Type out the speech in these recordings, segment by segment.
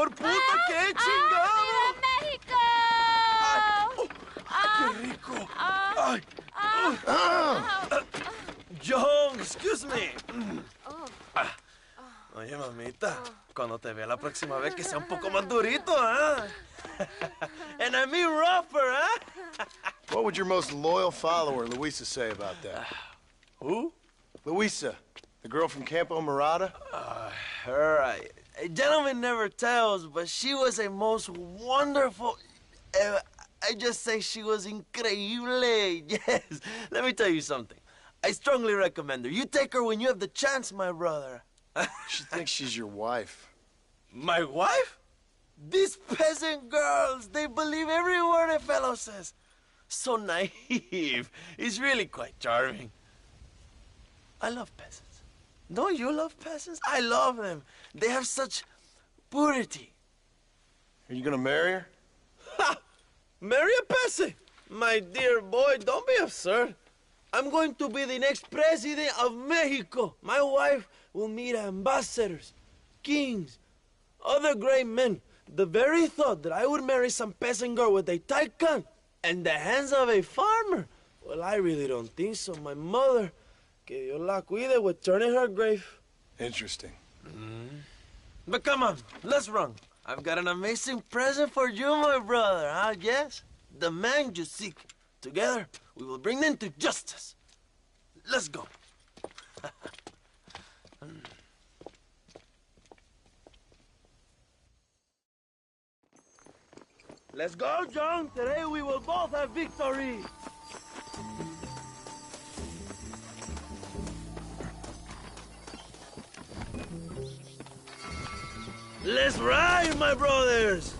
por puta, qué chingado. ¡Viva México! ¡Qué rico! Ay. John, excuse me. Oye, mamita, cuando te vea la próxima vez que sea un poco más durito, ¿eh? And I mean rougher, ¿eh? What would your most loyal follower, Luisa, say about that? Who? Luisa, the girl from Campo Murata? Her, a gentleman never tells, but she was a most wonderful... I just say she was increíble. Yes. Let me tell you something. I strongly recommend her. You take her when you have the chance, my brother. She thinks she's your wife. My wife? These peasant girls, they believe every word a fellow says. So naive. It's really quite charming. I love peasants. Don't you love peasants? I love them. They have such purity. Are you gonna marry her? Ha! Marry a peasant? My dear boy, don't be absurd. I'm going to be the next president of Mexico. My wife will meet ambassadors, kings, other great men. The very thought that I would marry some peasant girl with a tight gun and the hands of a farmer, well, I really don't think so. My mother, que Dios la cuide, would turn in her grave. Interesting. But come on, let's run. I've got an amazing present for you, my brother, huh? Yes? The man you seek. Together, we will bring them to justice. Let's go. Let's go, John. Today we will both have victory. Let's ride, my brothers.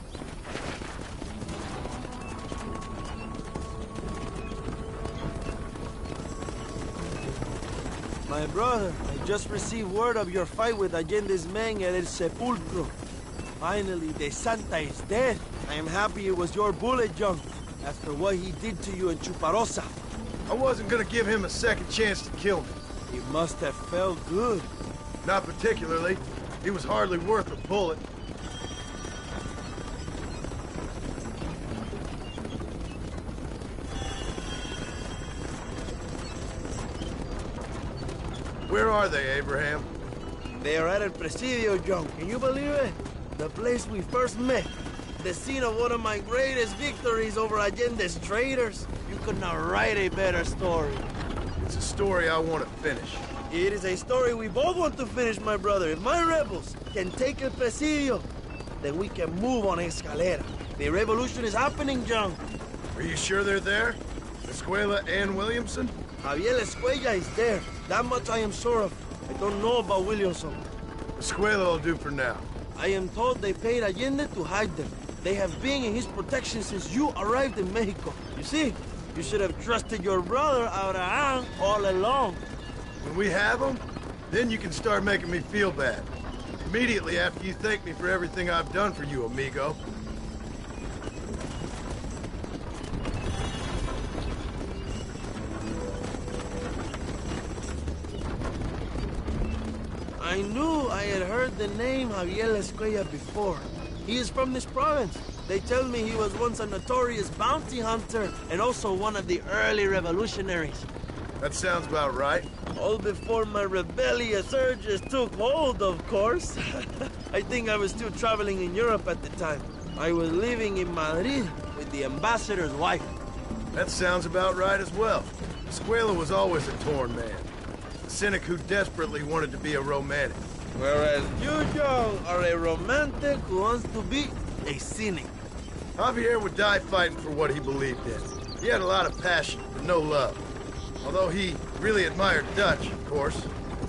My brother, I just received word of your fight with Allende's men at El Sepulcro. Finally, the Santa is dead. I am happy it was your bullet, John. After what he did to you in Chuparosa. I wasn't gonna give him a second chance to kill me. It must have felt good. Not particularly. He was hardly worth a bullet. Where are they, Abraham? They are at El Presidio, John. Can you believe it? The place we first met. The scene of one of my greatest victories over Allende's traitors. You could not write a better story. It's a story I want to finish. It is a story we both want to finish, my brother. If my rebels can take El Presidio, then we can move on Escalera. The revolution is happening, John. Are you sure they're there? Escuela and Williamson? Javier Escuella is there. That much I am sure of. I don't know about Williamson. Escuela will do for now. I am told they paid Allende to hide them. They have been in his protection since you arrived in Mexico. You see, you should have trusted your brother, Abraham, all along. When we have them, then you can start making me feel bad. Immediately after you thank me for everything I've done for you, amigo. I knew I had heard the name Javier Escuella before. He is from this province. They tell me he was once a notorious bounty hunter and also one of the early revolutionaries. That sounds about right. All before my rebellious urges took hold, of course. I think I was still traveling in Europe at the time. I was living in Madrid with the ambassador's wife. That sounds about right as well. Escuela was always a torn man. A cynic who desperately wanted to be a romantic. Whereas you, John, are a romantic who wants to be a cynic. Javier would die fighting for what he believed in. He had a lot of passion, but no love. Although he really admired Dutch, of course.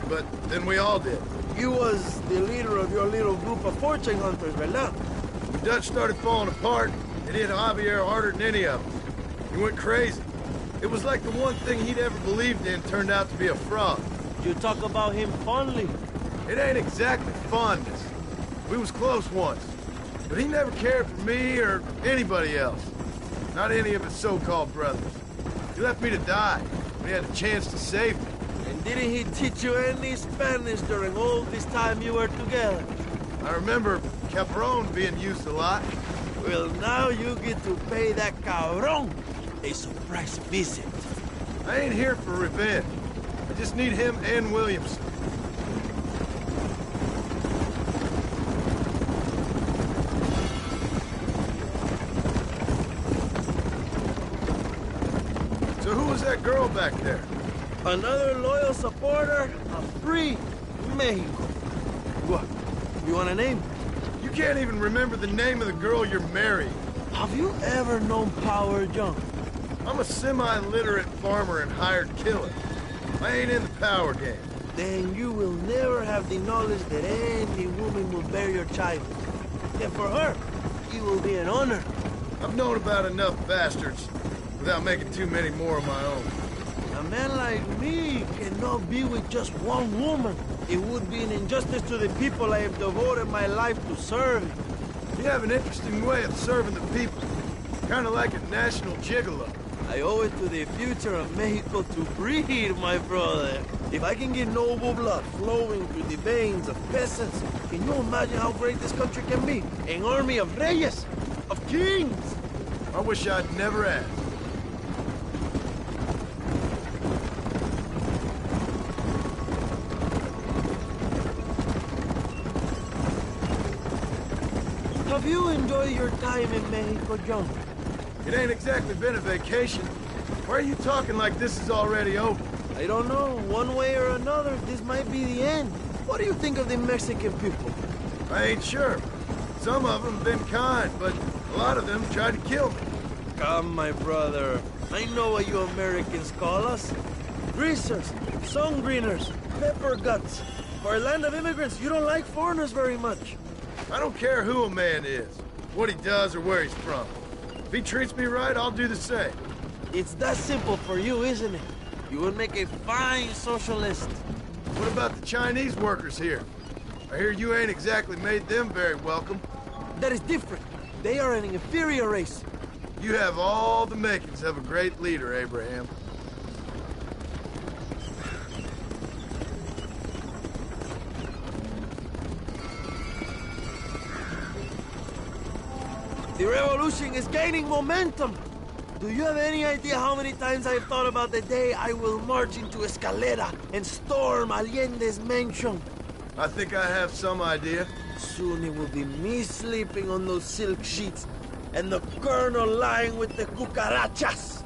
But then we all did. He was the leader of your little group of fortune hunters, ¿verdad? When Dutch started falling apart, it hit Javier harder than any of them. He went crazy. It was like the one thing he'd ever believed in turned out to be a fraud. You talk about him fondly. It ain't exactly fondness. We was close once. But he never cared for me or anybody else. Not any of his so-called brothers. He left me to die when he had a chance to save me. And didn't he teach you any Spanish during all this time you were together? I remember Capron being used a lot. Well, now you get to pay that cabron a surprise visit. I ain't here for revenge. I just need him and Williamson. So who was that girl back there? Another loyal supporter of free Mexico. What? You want a name? You can't even remember the name of the girl you're marrying. Have you ever known Power John? I'm a semi-literate farmer and hired killer. I ain't in the power game. Then you will never have the knowledge that any woman will bear your child. And for her, it will be an honor. I've known about enough bastards without making too many more of my own. A man like me cannot be with just one woman. It would be an injustice to the people I have devoted my life to serve. You have an interesting way of serving the people. Kind of like a national gigolo. I owe it to the future of Mexico to breed, my brother. If I can get noble blood flowing through the veins of peasants, can you imagine how great this country can be? An army of reyes, of kings. I wish I'd never asked. Have you enjoyed your time in Mexico, John? It ain't exactly been a vacation. Why are you talking like this is already over? I don't know. One way or another, this might be the end. What do you think of the Mexican people? I ain't sure. Some of them been kind, but a lot of them tried to kill me. Come, my brother. I know what you Americans call us. Greasers, sun-greeners, pepper guts. For a land of immigrants, you don't like foreigners very much. I don't care who a man is, what he does or where he's from. If he treats me right, I'll do the same. It's that simple for you, isn't it? You would make a fine socialist. What about the Chinese workers here? I hear you ain't exactly made them very welcome. That is different. They are an inferior race. You have all the makings of a great leader, Abraham. The revolution is gaining momentum. Do you have any idea how many times I've thought about the day I will march into Escalera and storm Allende's mansion? I think I have some idea. Soon it will be me sleeping on those silk sheets and the colonel lying with the cucarachas.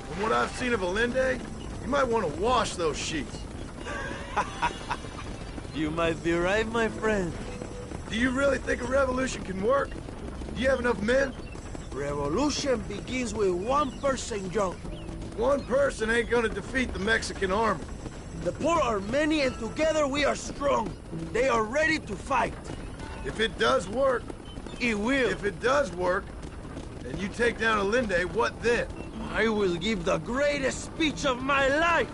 From what I've seen of Allende, you might want to wash those sheets. You might be right, my friend. Do you really think a revolution can work? Do you have enough men? Revolution begins with one person, John. One person ain't gonna defeat the Mexican army. The poor are many and together we are strong. They are ready to fight. If it does work, It will. if it does work, and you take down Allende, what then? I will give the greatest speech of my life.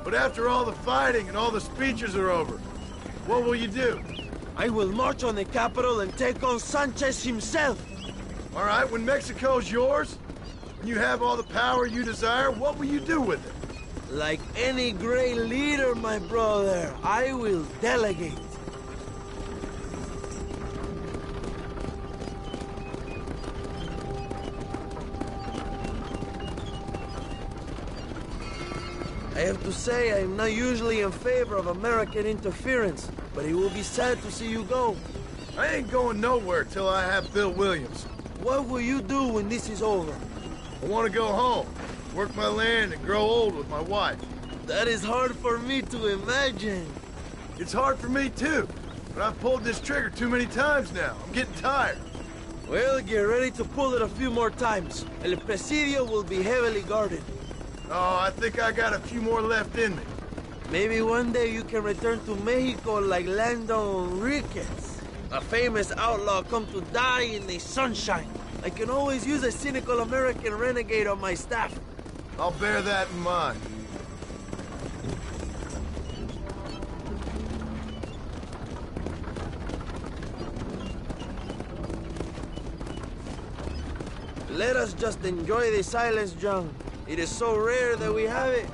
But after all the fighting and all the speeches are over, what will you do? I will march on the capital and take on Sanchez himself. All right, when Mexico's yours, when you have all the power you desire, what will you do with it? Like any great leader, my brother, I will delegate. I have to say, I'm not usually in favor of American interference, but it will be sad to see you go. I ain't going nowhere till I have Bill Williams. What will you do when this is over? I want to go home, work my land, and grow old with my wife. That is hard for me to imagine. It's hard for me, too. But I've pulled this trigger too many times now. I'm getting tired. Well, get ready to pull it a few more times. El Presidio will be heavily guarded. Oh, I think I got a few more left in me. Maybe one day you can return to Mexico like Lando Enriquez. A famous outlaw come to die in the sunshine. I can always use a cynical American renegade on my staff. I'll bear that in mind. Let us just enjoy the silence, John. It is so rare that we have it.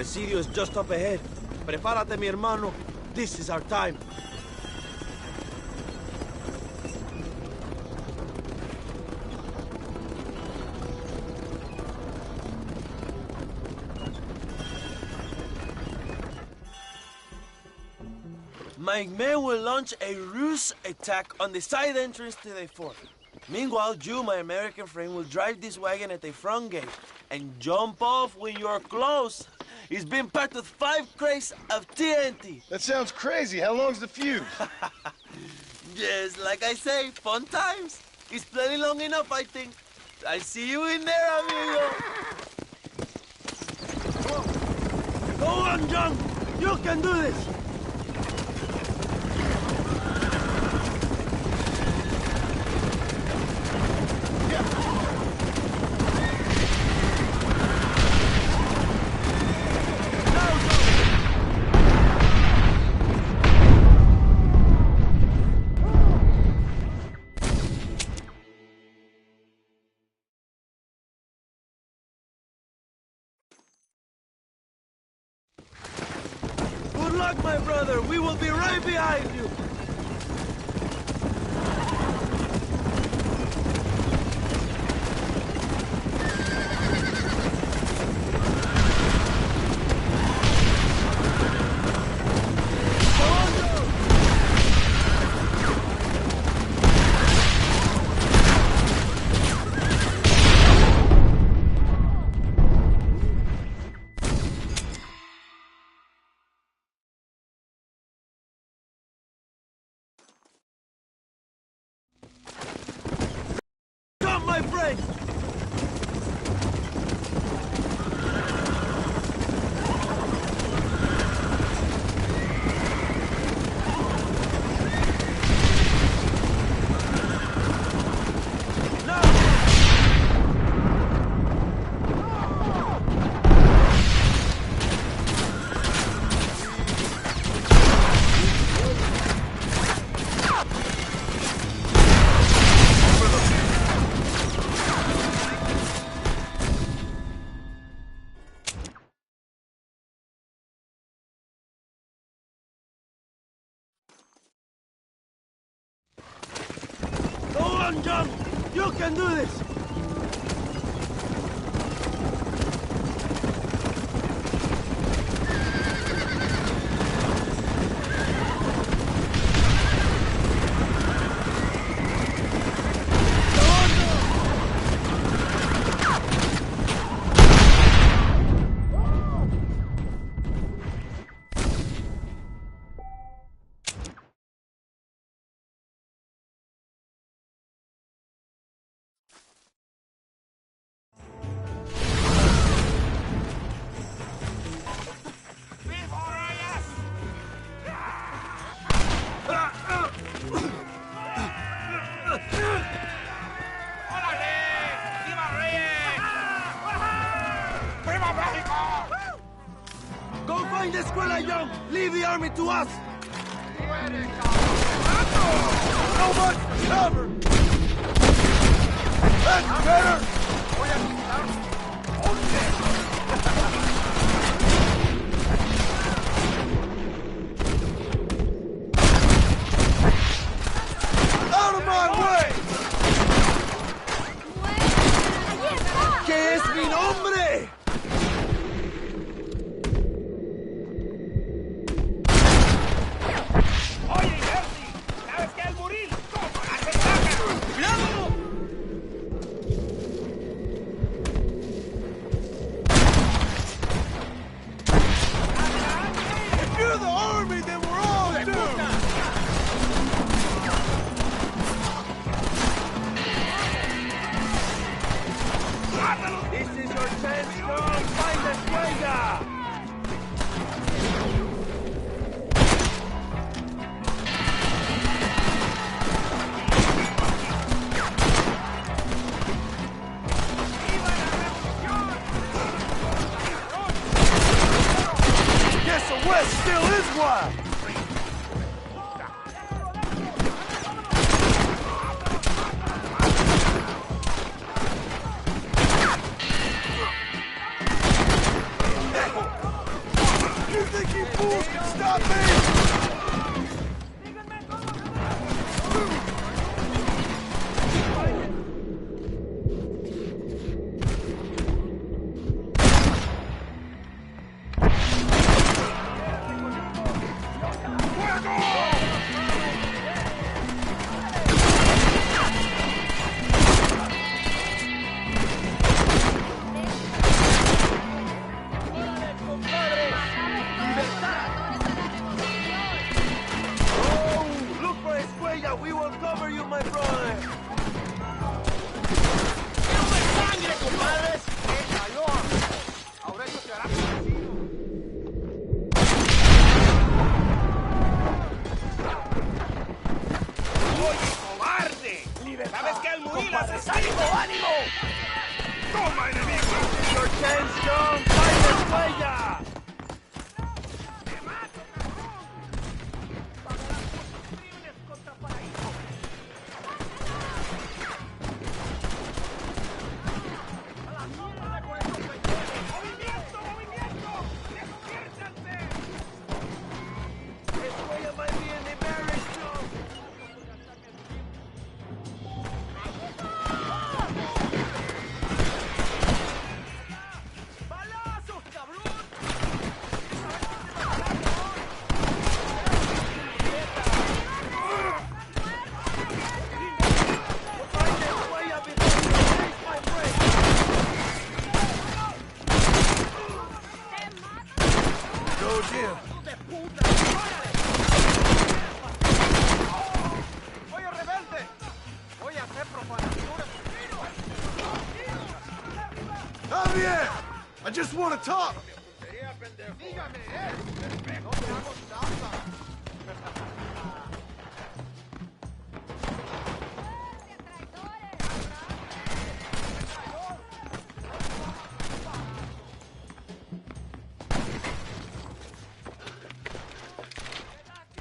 Presidio is just up ahead. Prepárate, mi hermano. This is our time. My men will launch a ruse attack on the side entrance to the fort. Meanwhile, you, my American friend, will drive this wagon at the front gate and jump off when you're close. It's been packed with 5 crates of TNT. That sounds crazy. How long's the fuse? Yes, like I say, fun times. It's plenty long enough, I think. I see you in there, amigo. Go on, John. You can do this. Good luck, my brother. We will be right behind you. Come, my friend. Go on, John. You can do this. Go find the Escuela Young! Leave the army to us! So much cover! That's better! Out of my way! ¿Qué es mi nombre? ¿Sabes qué, Almudilas? ¡Ánimo, ánimo! ¡Toma, enemigo! Your chance, John. Fight the huella. Javier! I just want to talk!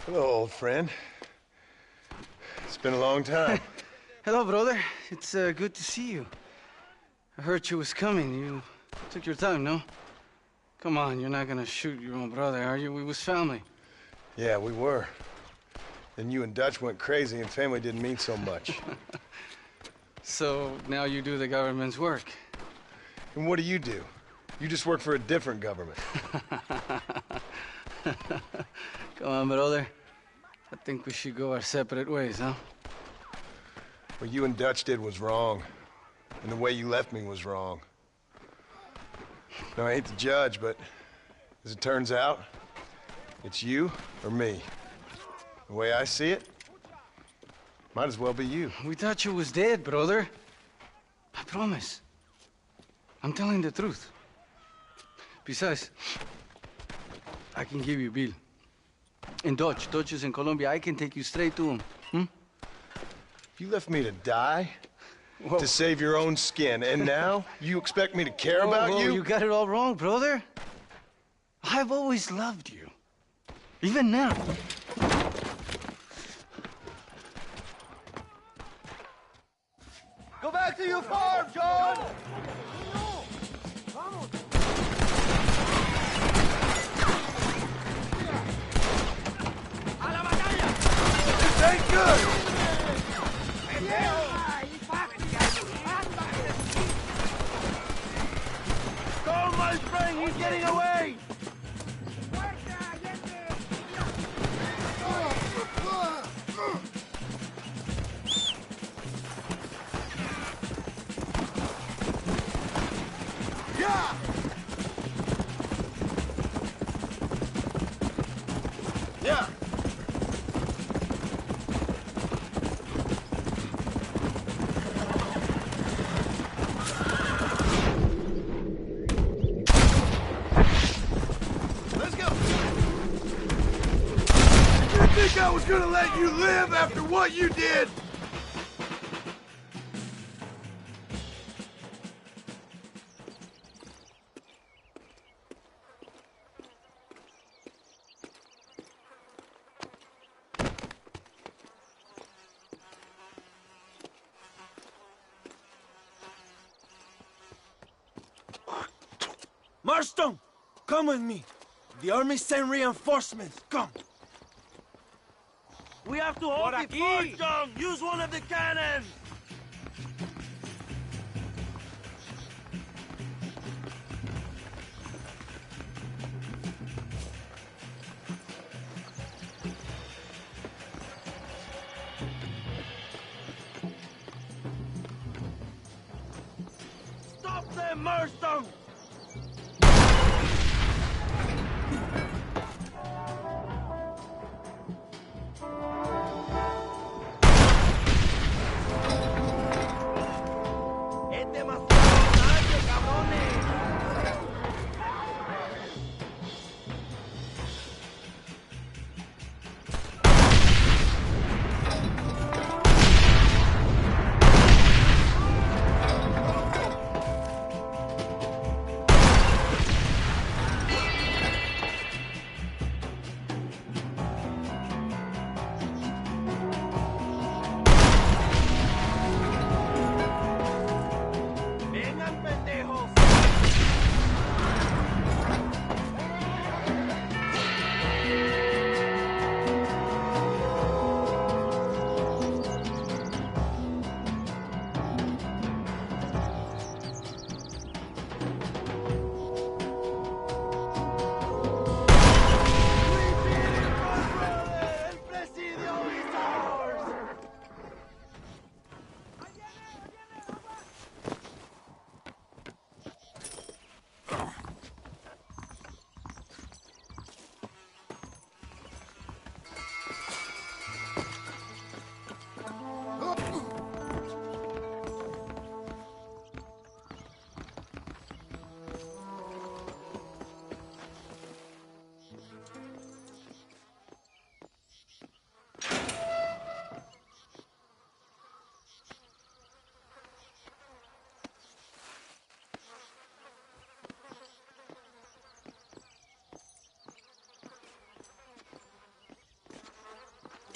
Hello, old friend. It's been a long time. Hello, brother. It's good to see you. I heard you was coming. You took your time, no? Come on, you're not gonna shoot your own brother, are you? We was family. Yeah, we were. Then you and Dutch went crazy and family didn't mean so much. So now you do the government's work. And what do? You just work for a different government. Come on, brother. I think we should go our separate ways, huh? What you and Dutch did was wrong. And the way you left me was wrong. Now, I hate to judge, but as it turns out, it's you or me. The way I see it, might as well be you. We thought you was dead, brother. I promise. I'm telling the truth. Besides, I can give you Bill. And Dutch is in Colombia. I can take you straight to him. You left me to die? Whoa. To save your own skin, and now you expect me to care about you? You got it all wrong, brother. I've always loved you. Even now. Go back to your farm, John! This ain't good! Go, my friend! He's getting away! Yeah! Yeah! Let's go! You think I was gonna let you live after what you did? Marston! Come with me! The army sent reinforcements! Come! We have to hold the fort, John! Use one of the cannons! Stop them, Marston!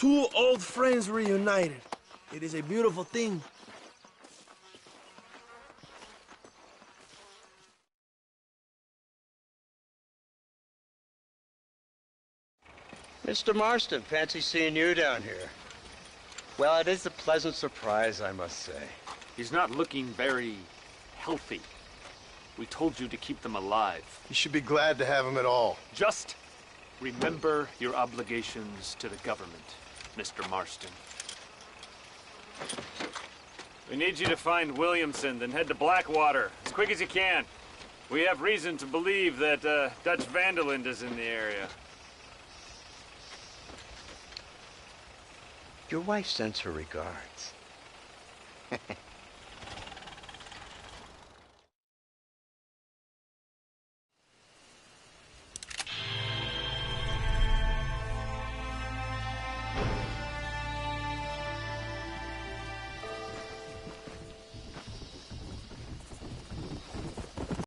Two old friends reunited. It is a beautiful thing. Mr. Marston, fancy seeing you down here. Well, it is a pleasant surprise, I must say. He's not looking very healthy. We told you to keep them alive. You should be glad to have him at all. Just remember your obligations to the government, Mr. Marston. We need you to find Williamson, then head to Blackwater as quick as you can. We have reason to believe that Dutch Vanderland is in the area. Your wife sends her regards.